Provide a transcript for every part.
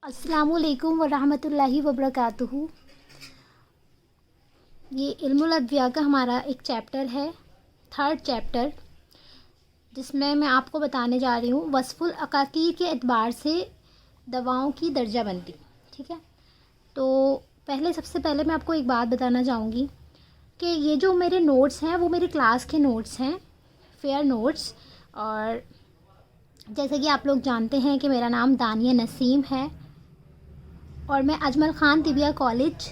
अस्सलामुअलैकुम वरहमतुल्लाहि वबरकातुहू। ये इल्मुल अद्विया का हमारा एक चैप्टर है, थर्ड चैप्टर, जिसमें मैं आपको बताने जा रही हूँ वस्फ़ुल अकाकीर के एतबार से दवाओं की दर्जाबंदी। ठीक है, तो सबसे पहले मैं आपको एक बात बताना चाहूँगी कि ये जो मेरे नोट्स हैं वो मेरे क्लास के नोट्स हैं, फेयर नोट्स। और जैसे कि आप लोग जानते हैं कि मेरा नाम दानिया नसीम है और मैं Ajmal Khan tibia college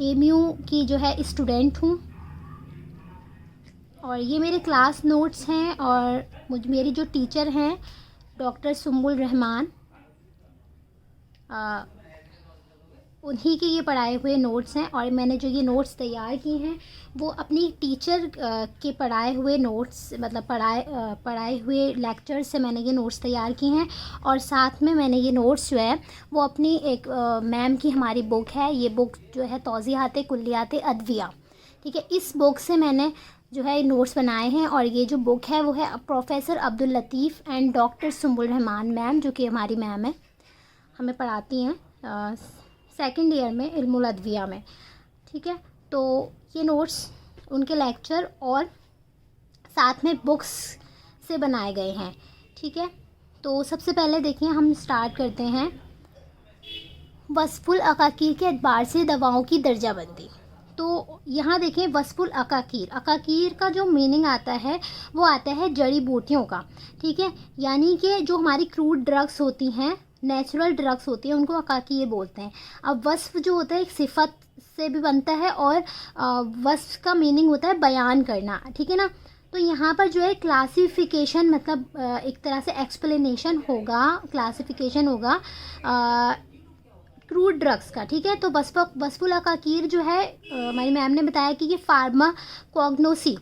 MU की जो है स्टूडेंट हूँ। और ये मेरे क्लास नोट्स हैं और मेरी जो टीचर हैं डॉक्टर सुम्बुल रहमान, उन्हीं के ये पढ़ाए हुए नोट्स हैं। और मैंने जो ये नोट्स तैयार किए हैं वो अपनी टीचर के पढ़ाए हुए नोट्स, मतलब पढ़ाए हुए लेक्चर से मैंने ये नोट्स तैयार किए हैं। और साथ में मैंने ये नोट्स जो है वो अपनी एक मैम की हमारी बुक है, ये बुक जो है तौज़ीहात कुल्लियात अद्विया, ठीक है, इस बुक से मैंने जो है नोट्स बनाए हैं। और ये जो बुक है वो है professor Abdul Latif and doctor Sumbul Rahman ma'am, जो कि हमारी मैम है, हमें पढ़ाती हैं सेकंड ईयर में इल्मुल अद्विया में। ठीक है, तो ये नोट्स उनके लेक्चर और साथ में बुक्स से बनाए गए हैं। ठीक है, तो सबसे पहले देखिए हम स्टार्ट करते हैं वस्फ़ुल अकाकीर के एतबार से दवाओं की दर्जाबंदी। तो यहाँ देखें वस्फ़ुल अकाकीर, अकाकीर का जो मीनिंग आता है वो आता है जड़ी बूटियों का। ठीक है, यानी कि जो हमारी क्रूड ड्रग्स होती हैं, नेचुरल ड्रग्स होती हैं, उनको अकाकीर बोलते हैं। अब वस्फ़ जो होता है एक सिफत से भी बनता है और वस्फ़ का मीनिंग होता है बयान करना। ठीक है ना, तो यहाँ पर जो है क्लासिफिकेशन, मतलब एक तरह से एक्सप्लेनेशन होगा, क्लासिफिकेशन होगा क्रूड ड्रग्स का। ठीक है, तो वस्फ़ुल अकाकीर जो है हमारी मैम ने बताया कि ये फार्माकोग्नोसी,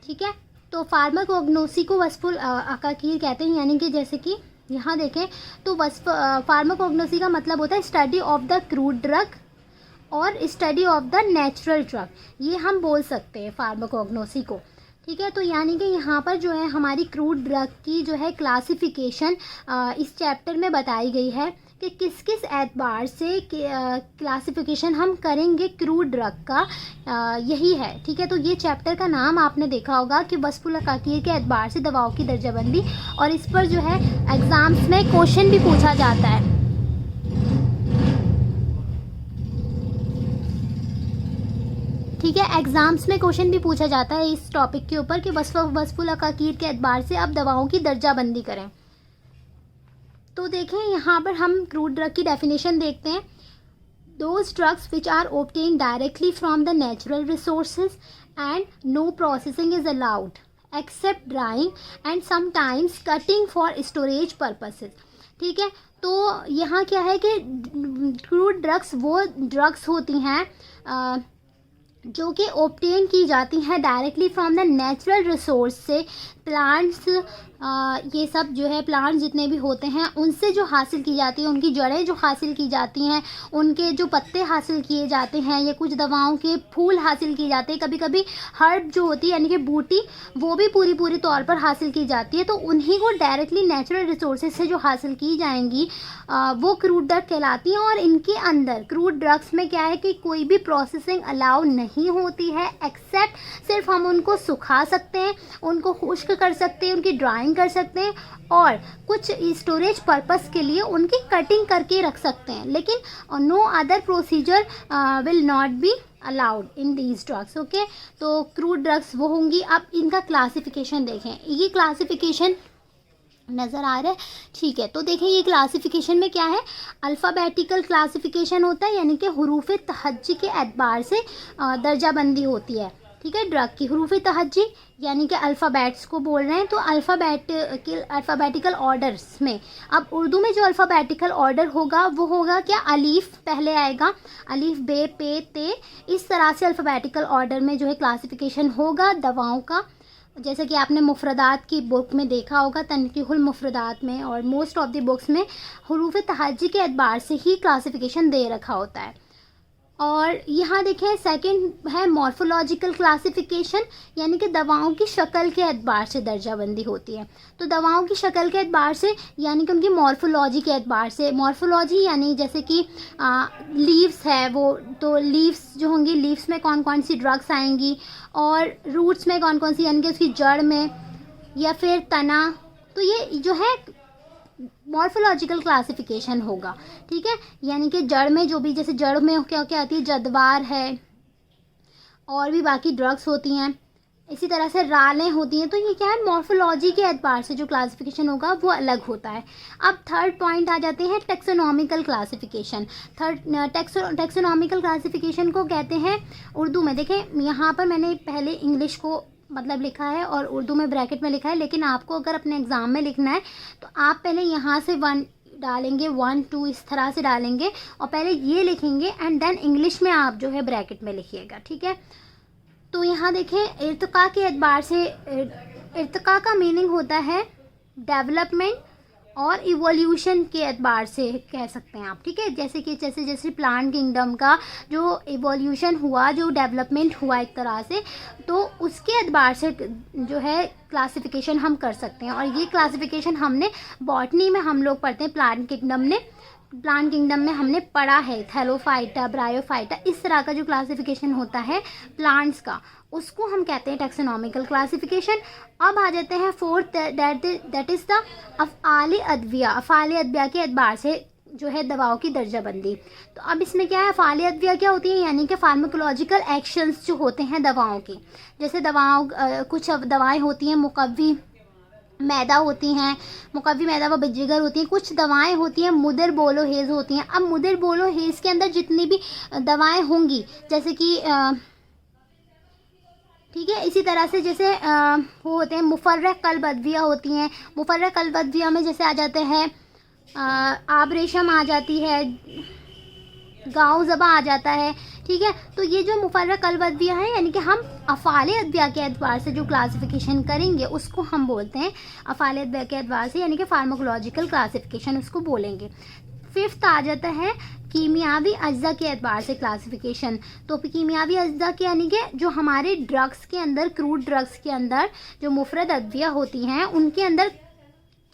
ठीक है, तो फार्माकोग्नोसी को वस्फ़ुल अकाकीर कहते हैं। यानी कि जैसे कि यहाँ देखें तो फार्माकोग्नोसी का मतलब होता है study of the crude drug और study of the natural drug, ये हम बोल सकते हैं फार्माकोग्नोसी को। ठीक है, तो यानी कि यहाँ पर जो है हमारी क्रूड ड्रग की जो है क्लासिफिकेशन इस चैप्टर में बताई गई है कि किस किस एतबार से क्लासिफिकेशन हम करेंगे क्रूड ड्रग का, यही है। ठीक है, तो ये चैप्टर का नाम आपने देखा होगा कि वस्फ़ुल अकाकीर के एतबार से दवाओं की दर्जाबंदी। और इस पर जो है एग्ज़ाम्स में क्वेश्चन भी पूछा जाता है। ठीक है, एग्ज़ाम्स में क्वेश्चन भी पूछा जाता है इस टॉपिक के ऊपर कि वस्फ़ुल अकाकीर के एतबार से अब दवाओं की दर्जाबंदी करें। तो देखें यहाँ पर हम क्रूड ड्रग की डेफिनेशन देखते हैं। Those drugs which are obtain directly from the natural resources and no processing is allowed except drying and sometimes cutting for storage purposes. ठीक है, तो यहाँ क्या है कि क्रूड ड्रग्स वो ड्रग्स होती हैं जो कि ओब्टेन की जाती हैं directly from the natural resource से, प्लांट्स, ये सब जो है प्लांट्स जितने भी होते हैं उनसे जो हासिल की जाती है, उनकी जड़ें जो हासिल की जाती हैं, उनके जो पत्ते हासिल किए जाते हैं, या कुछ दवाओं के फूल हासिल किए जाते हैं, कभी कभी हर्ब जो होती है यानी कि बूटी वो भी पूरी तौर पर हासिल की जाती है। तो उन्हीं को डायरेक्टली नेचुरल रिसोर्सेज से जो हासिल की जाएंगी वो क्रूड ड्रग कहलाती हैं। और इनके अंदर क्रूड ड्रग्स में क्या है कि कोई भी प्रोसेसिंग अलाउ नहीं होती है, एक्सेप्ट सिर्फ हम उनको सुखा सकते हैं, उनको खुश्क कर सकते हैं, उनकी ड्राइंग कर सकते हैं और कुछ स्टोरेज पर्पस के लिए उनकी कटिंग करके रख सकते हैं, लेकिन no other procedure will not be allowed in these drugs. Okay, तो क्रूड ड्रग्स वो होंगी। अब इनका क्लासिफिकेशन देखें, ये क्लासिफिकेशन नज़र आ रहा है। ठीक है, तो देखें ये क्लासिफिकेशन में क्या है, अल्फ़ाबेटिकल क्लासिफिकेशन होता है, यानी कि हरूफ तहज्जी के एतबार से दर्जाबंदी होती है। ठीक है, ड्रग की हरूफ तहज्जी यानी कि अल्फ़ाबेट्स को बोल रहे हैं, तो अल्फ़ाबेटिकल ऑर्डर्स में, अब उर्दू में जो अल्फ़ाबेटिकल ऑर्डर होगा वो होगा क्या, अलीफ पहले आएगा, अलीफ बे पे ते, इस तरह से अल्फ़ाबेटिकल ऑर्डर में जो है क्लासिफिकेशन होगा दवाओं का। जैसे कि आपने मुफरदात की बुक में देखा होगा, तनकीहुल मुफरदात में और मोस्ट ऑफ द बुक्स में हरूफ तहज्जी के एतबार से ही क्लासिफिकेशन दे रखा होता है। और यहाँ देखें सेकंड है मॉर्फोलॉजिकल क्लासिफिकेशन, यानी कि दवाओं की शक्ल के एतबार से दर्जाबंदी होती है। तो दवाओं की शक्ल के एतबार से यानी कि उनकी मॉर्फोलॉजी के एतबार से, मॉर्फोलॉजी यानी जैसे कि लीव्स है वो, तो लीव्स जो होंगी, लीव्स में कौन कौन सी ड्रग्स आएंगी, और रूट्स में कौन कौन सी, यानी कि उसकी जड़ में या फिर तना, तो ये जो है मॉर्फोलॉजिकल क्लासिफिकेशन होगा। ठीक है, यानी कि जड़ में जो भी, जैसे जड़ में क्या क्या आती है, जदवार है और भी बाकी ड्रग्स होती हैं, इसी तरह से रालें होती हैं। तो ये क्या है, मॉर्फोलॉजी के एतबार से जो क्लासिफिकेशन होगा वो अलग होता है। अब थर्ड पॉइंट आ जाते हैं टेक्सोनॉमिकल क्लासिफिकेशन। टेक्सोनॉमिकल क्लासिफिकेशन को कहते हैं उर्दू में, देखें यहाँ पर मैंने पहले इंग्लिश को मतलब लिखा है और उर्दू में ब्रैकेट में लिखा है, लेकिन आपको अगर अपने एग्ज़ाम में लिखना है तो आप पहले यहाँ से 1 डालेंगे, 1 2 इस तरह से डालेंगे और पहले ये लिखेंगे एंड देन इंग्लिश में आप जो है ब्रैकेट में लिखिएगा। ठीक है, तो यहाँ देखें इर्तिका के एतबार से, इर्तिका का मीनिंग होता है डेवलपमेंट और इवोल्यूशन के एतबार से कह सकते हैं आप। ठीक है, जैसे कि जैसे प्लांट किंगडम का जो इवोल्यूशन हुआ, जो डेवलपमेंट हुआ एक तरह से, तो उसके एतबार से जो है क्लासिफिकेशन हम कर सकते हैं। और ये क्लासिफिकेशन हमने बॉटनी में हम लोग पढ़ते हैं, प्लांट किंगडम में हमने पढ़ा है, थैलोफाइटा, ब्रायोफाइटा, इस तरह का जो क्लासिफिकेशन होता है प्लांट्स का, उसको हम कहते हैं टेक्सोनॉमिकल क्लासिफिकेशन। अब आ जाते हैं फोर्थ, दैट इज़ द अफ़आल अदविया। अफ़आल अदविया के एतबार से जो है दवाओं की दर्जाबंदी। तो अब इसमें क्या है, अफ़आल अदविया क्या होती है, यानी कि फार्माकोलॉजिकल एक्शंस जो होते हैं दवाओं के, जैसे कुछ दवाएँ होती हैं मुकव्वी मैदा होती हैं, मुकव्वी मैदा व जिगर होती हैं, कुछ दवाएं होती हैं मुदर बोलोहेज़ होती हैं। अब मुदर बोलोहेज़ के अंदर जितनी भी दवाएं होंगी, जैसे कि ठीक है, इसी तरह से जैसे वो होते हैं मुफर्रक कल्ब अदविया होती हैं। मुफर्रक कल्ब अदविया में जैसे आ जाते हैं आबरेशम आ जाती है, गाँव ज़बा आ जाता है। ठीक है, तो ये जो मुफर्रक कल्ब अदविया है, यानी कि हम अफ़आल अदविया के एतबार से जो क्लासिफिकेशन करेंगे उसको हम बोलते हैं अफ़आल अदविया के एतबार से, यानी कि फार्माकोलॉजिकल क्लासिफिकेशन उसको बोलेंगे। फिफ्थ आ जाता है कीमियावी अज्जा के एतबार से क्लासिफिकेशन। तो कीमियावी अज्जा के यानी कि जो हमारे ड्रग्स के अंदर, क्रूड ड्रग्स के अंदर जो मुफरद अद्विया होती हैं, उनके अंदर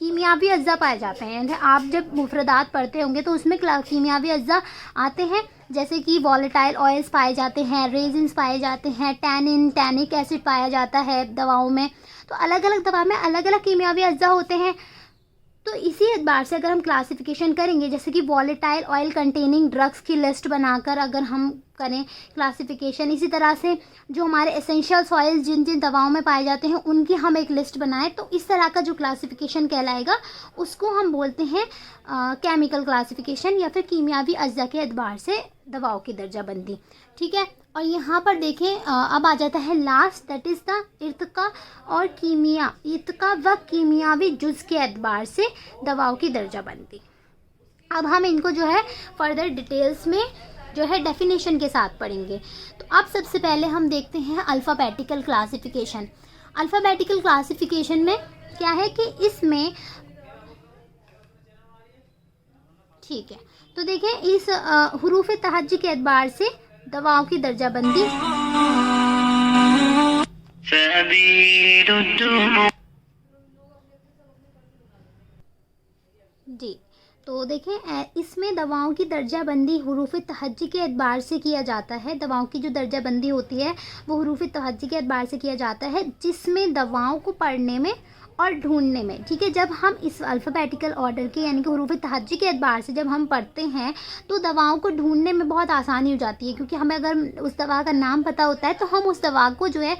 कीमियावी अज्जा पाए जाते हैं। आप जब मुफरदात पढ़ते होंगे तो उसमें कीमियावी अज्जा आते हैं, जैसे कि वॉलेटाइल ऑयल्स पाए जाते हैं, रेजिन्स पाए जाते हैं, टैनिक एसिड पाया जाता है दवाओं में। तो अलग अलग दवा में अलग अलग कीमियावी अज्जा होते हैं। तो इसी एतबार से अगर हम क्लासिफिकेशन करेंगे, जैसे कि वॉलेटाइल ऑयल कंटेनिंग ड्रग्स की लिस्ट बनाकर अगर हम करें क्लासिफिकेशन, इसी तरह से जो हमारे एसेंशियल ऑयल्स जिन जिन दवाओं में पाए जाते हैं उनकी हम एक लिस्ट बनाएं, तो इस तरह का जो क्लासिफिकेशन कहलाएगा उसको हम बोलते हैं केमिकल क्लासिफिकेशन या फिर कीमियावी अज्जा के एतबार से दवाओं की दर्जाबंदी। ठीक है, और यहाँ पर देखें अब आ जाता है last, that is the Irtika और इर्तिका व कीमियावी जुज़ के एतबार से दवाओं की दर्जाबंदी। अब हम इनको जो है फर्दर डिटेल्स में जो है डेफिनेशन के साथ पढ़ेंगे। तो अब सबसे पहले हम देखते हैं अल्फ़ाबेटिकल क्लासिफिकेशन। अल्फ़ाबेटिकल क्लासिफिकेशन में क्या है कि इसमें, ठीक है, तो देखें इस हुरूफ तहज्जी के एतबार से दवाओं की दर्जाबंदी। जी, तो देखें इसमें दवाओं की दर्जाबंदी हुरूफ तहज्जी के एतबार से किया जाता है। दवाओं की जो दर्जाबंदी होती है वो हुरूफ तहज्जी के एतबार से किया जाता है, जिसमें दवाओं को पढ़ने में और ढूंढने में, ठीक है, जब हम इस अल्फ़ाबेटिकल ऑर्डर के यानी कि हुरूफ तहज्जी के एतबार से जब हम पढ़ते हैं तो दवाओं को ढूंढने में बहुत आसानी हो जाती है, क्योंकि हमें अगर उस दवा का नाम पता होता है तो हम उस दवा को जो है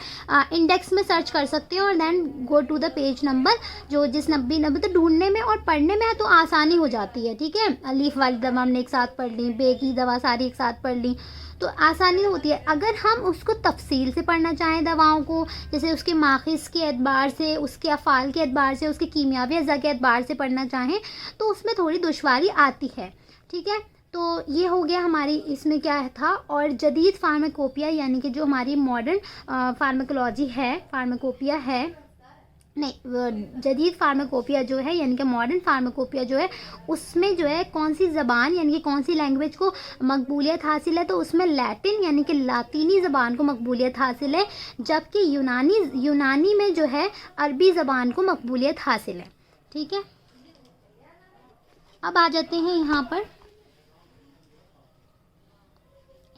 इंडेक्स में सर्च कर सकते हैं और then go to the page number, जो जिस नंबर, तो ढूंढने में और पढ़ने में तो आसानी हो जाती है। ठीक है, अलीफ वाली दवा हमने एक साथ पढ़ ली, बे की दवा सारी एक साथ पढ़ ली, तो आसानी होती है। अगर हम उसको तफसील से पढ़ना चाहें दवाओं को, जैसे उसके माखिस के एतबार से, उसके अफ़ाल के एतबार से, उसके कीमियावी अज़ा के एतबार से पढ़ना चाहें तो उसमें थोड़ी दुश्वारी आती है। ठीक है, तो ये हो गया हमारी इसमें क्या था। और जदीद फार्माकोपिया यानी कि जो हमारी मॉडर्न फार्माकोलॉजी है, फार्माकोपिया है, नहीं, जदीद फार्माकोपिया जो है यानी कि मॉडर्न फार्माकोपिया जो है उसमें जो है कौन सी ज़बान यानी कि कौन सी लैंग्वेज को मकबूलियत हासिल है, तो उसमें लैटिन यानी कि लातीनी ज़बान को मकबूलियत हासिल है, जबकि यूनानी में जो है अरबी ज़बान को मकबूलियत हासिल है। ठीक है, अब आ जाते हैं यहाँ पर,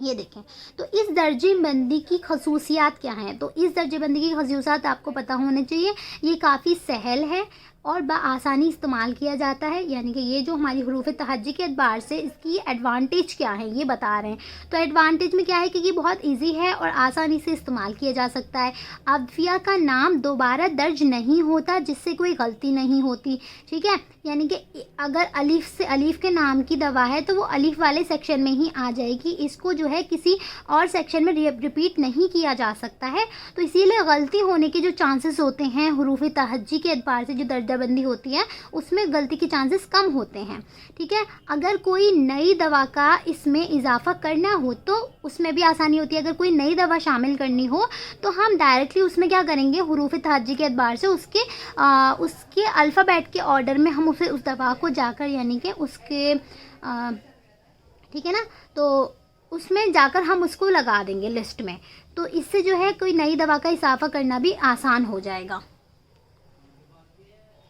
ये देखें तो इस दर्जे बंदी की खसूसियात क्या हैं। तो इस दर्जे बंदी की खसूसियात आपको पता होने चाहिए। ये काफ़ी सहल है और बआसानी इस्तेमाल किया जाता है, यानी कि ये जो हमारी हरूफ तहज्जी के एतबार से इसकी एडवांटेज क्या है ये बता रहे हैं। तो एडवांटेज में क्या है कि ये बहुत इजी है और आसानी से इस्तेमाल किया जा सकता है। अदविया का नाम दोबारा दर्ज नहीं होता जिससे कोई गलती नहीं होती। ठीक है, यानी कि अगर अलीफ के नाम की दवा है तो वो अलीफ वाले सेक्शन में ही आ जाएगी, इसको जो है किसी और सेक्शन में रिपीट नहीं किया जा सकता है। तो इसीलिए गलती होने के जो चांसेस होते हैं हरूफ तहज्जी के एतबार से जो दर्जाबंदी होती है उसमें गलती के चांसेस कम होते हैं। ठीक है, अगर कोई नई दवा का इसमें इजाफा करना हो तो उसमें भी आसानी होती है। अगर कोई नई दवा शामिल करनी हो तो हम डायरेक्टली उसमें क्या करेंगे, हरूफ तहज्जी के एतबार से उसके अल्फ़ाबेट के ऑर्डर में हम उस दवा को जाकर यानी कि उसके ठीक है ना, तो उसमें जाकर हम उसको लगा देंगे लिस्ट में। तो इससे जो है कोई नई दवा का इजाफा करना भी आसान हो जाएगा।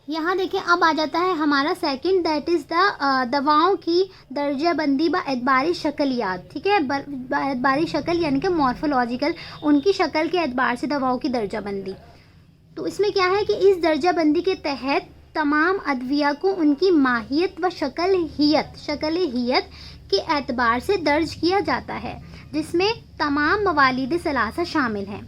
यहाँ देखें, अब आ जाता है हमारा सेकंड, दैट इज़ द दवाओं की दर्जाबंदी ब एतबारी शक्लियात। ठीक है, एतबारी शक्ल यानी कि मॉर्फोलॉजिकल, उनकी शक्ल के एतबार से दवाओं की दर्जाबंदी। तो इसमें क्या है कि इस दर्जाबंदी के तहत तमाम अदविया को उनकी माहियत व शक्ल-ए-हियत के एतबार से दर्ज किया जाता है, जिसमें तमाम मवालिद सलासा शामिल हैं।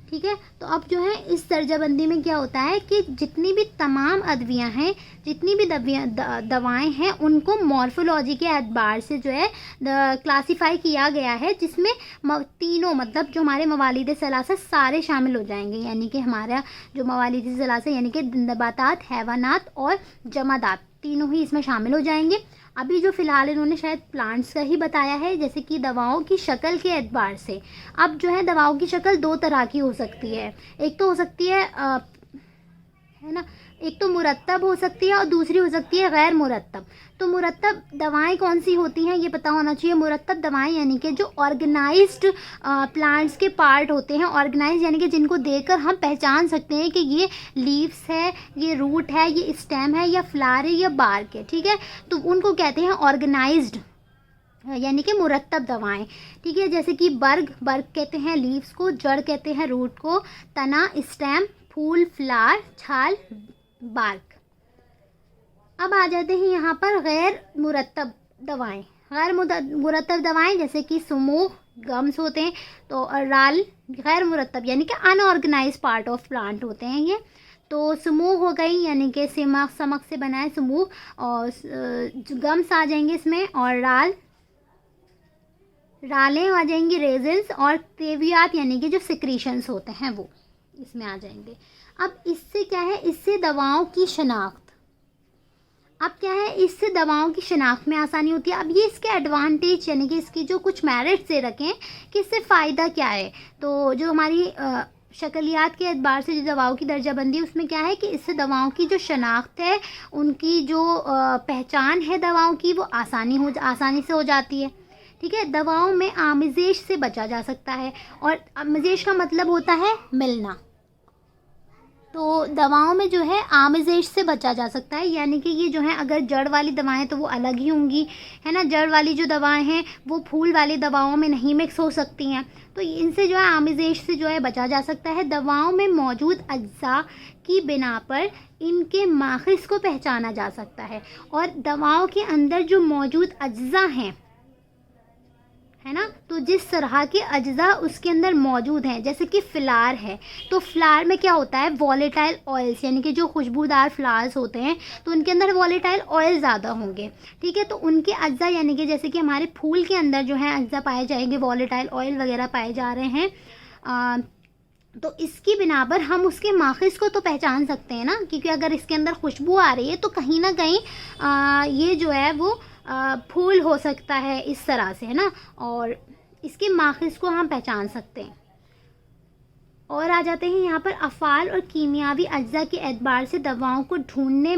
ठीक है, तो अब जो है इस दर्जाबंदी में क्या होता है कि जितनी भी तमाम अदविया हैं, जितनी भी दवाएं हैं, उनको मॉर्फोलॉजी के एतबार से जो है क्लासीफाई किया गया है, जिसमें तीनों मतलब जो हमारे मवालिद सलासा सारे शामिल हो जाएंगे। यानी कि हमारा जो मवालिद सलासा यानी कि नबातात, हैवानात और जमादात तीनों ही इसमें शामिल हो जाएंगे। अभी जो फ़िलहाल इन्होंने शायद प्लांट्स का ही बताया है, जैसे कि दवाओं की शक्ल के एतबार से। अब जो है दवाओं की शक्ल दो तरह की हो सकती है, एक तो हो सकती है ना, एक तो मुरत्तब हो सकती है और दूसरी हो सकती है गैर मुरत्तब। तो मुरत्तब दवाएं कौन सी होती हैं ये पता होना चाहिए। मुरत्तब दवाएं यानी कि जो ऑर्गेनाइज्ड प्लांट्स के पार्ट होते हैं, ऑर्गेनाइज यानी कि जिनको देखकर हम पहचान सकते हैं कि ये लीव्स है, ये रूट है, ये स्टेम है, या फ्लावर है, या बार्क है। ठीक है, तो उनको कहते हैं ऑर्गेनाइज्ड यानी कि मुरत्तब दवाएं। ठीक है, जैसे कि बर्ग कहते हैं लीव्स को, जड़ कहते हैं रूट को, तना स्टेम, फूल फ्लावर, छाल बार्क। अब आ जाते हैं यहाँ पर गैर मुरत्तब दवाएं। गैर मुरत्तब दवाएं जैसे कि समूह गम्स होते हैं, तो राल गैर मुरत्तब यानी कि अनऑर्गेनाइज पार्ट ऑफ प्लांट होते हैं ये। तो समूह हो गई यानी कि समक से बना है समूह, और गम्स आ जाएंगे इसमें, और रालें आ जाएंगी, रेजिन्स, और तेवियात यानी कि जो सिक्रीशंस होते हैं वो इसमें आ जाएंगे। अब इससे क्या है, इससे दवाओं की शनाख्त, अब क्या है इससे दवाओं की शनाख्त में आसानी होती है। अब ये इसके एडवांटेज यानी कि इसकी जो कुछ मेरिट्स दे रखे हैं कि इससे फ़ायदा क्या है। तो जो हमारी शक्लियात के एतबार से जो दवाओं की दर्जाबंदी उसमें क्या है कि इससे दवाओं की जो शनाख्त है, उनकी जो पहचान है दवाओं की, वो आसानी से हो जाती है। ठीक है, दवाओं में आमिज़ेश से बचा जा सकता है, और आमिज़ेश का मतलब होता है मिलना। तो दवाओं में जो है आमिज़ेश से बचा जा सकता है, यानी कि ये जो है अगर जड़ वाली दवाएं तो वो अलग ही होंगी, है ना। जड़ वाली जो दवाएं हैं वो फूल वाली दवाओं में नहीं मिक्स हो सकती हैं, तो इनसे जो है आमिज़ेश से जो है बचा जा सकता है। दवाओं में मौजूद अज्जा की बिना पर इनके माखिज़ को पहचाना जा सकता है, और दवाओं के अंदर जो मौजूद अज्जा हैं, है ना, तो जिस तरह के अज्जा उसके अंदर मौजूद हैं, जैसे कि फ्लावर है, तो फ्लावर में क्या होता है वॉलेटाइल ऑयल्स, यानी कि जो खुशबूदार फ्लावर्स होते हैं तो उनके अंदर वॉलेटाइल ऑयल ज़्यादा होंगे। ठीक है, तो उनके अज्जा यानी कि जैसे कि हमारे फूल के अंदर जो है अज्जा पाए जाएंगे, वॉलेटाइल ऑयल वगैरह पाए जा रहे हैं, तो इसकी बिना पर हम उसके माखिज़ को तो पहचान सकते हैं ना, क्योंकि अगर इसके अंदर खुशबू आ रही है तो कहीं ना कहीं ये जो है वो फूल हो सकता है इस तरह से, है ना, और इसके माखिज़ को हम पहचान सकते हैं। और आ जाते हैं यहाँ पर अफ़ाल और कीमियावी अज्जा के एतबार से दवाओं को ढूंढने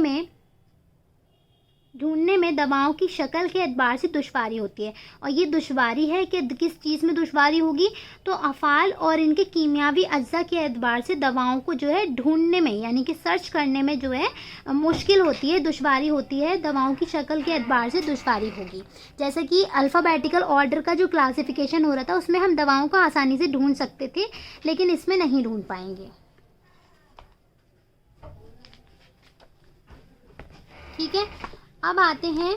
में दवाओं की शक्ल के एतबार से दुश्वारी होती है। और ये दुश्वारी है कि किस चीज़ में दुश्वारी होगी, तो अफ़ाल और इनके कीमियावी अज्जा के एतबार से दवाओं को जो है ढूंढने में, यानी कि सर्च करने में जो है मुश्किल होती है, दुश्वारी होती है, दवाओं की शक्ल के एतबार से दुश्वारी होगी। जैसे कि अल्फ़ाबेटिकल ऑर्डर का जो क्लासिफिकेशन हो रहा था उसमें हम दवाओं को आसानी से ढूंढ सकते थे, लेकिन इसमें नहीं ढूंढ पाएंगे। ठीक है, अब आते हैं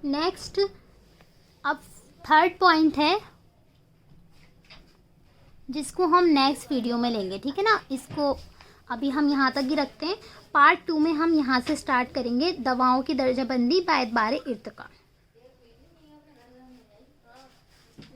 नेक्स्ट। अब थर्ड पॉइंट है जिसको हम नेक्स्ट वीडियो में लेंगे, ठीक है ना। इसको अभी हम यहाँ तक ही रखते हैं। पार्ट 2 में हम यहाँ से स्टार्ट करेंगे दवाओं की दर्जाबंदी बाय एतबार इर्तिका।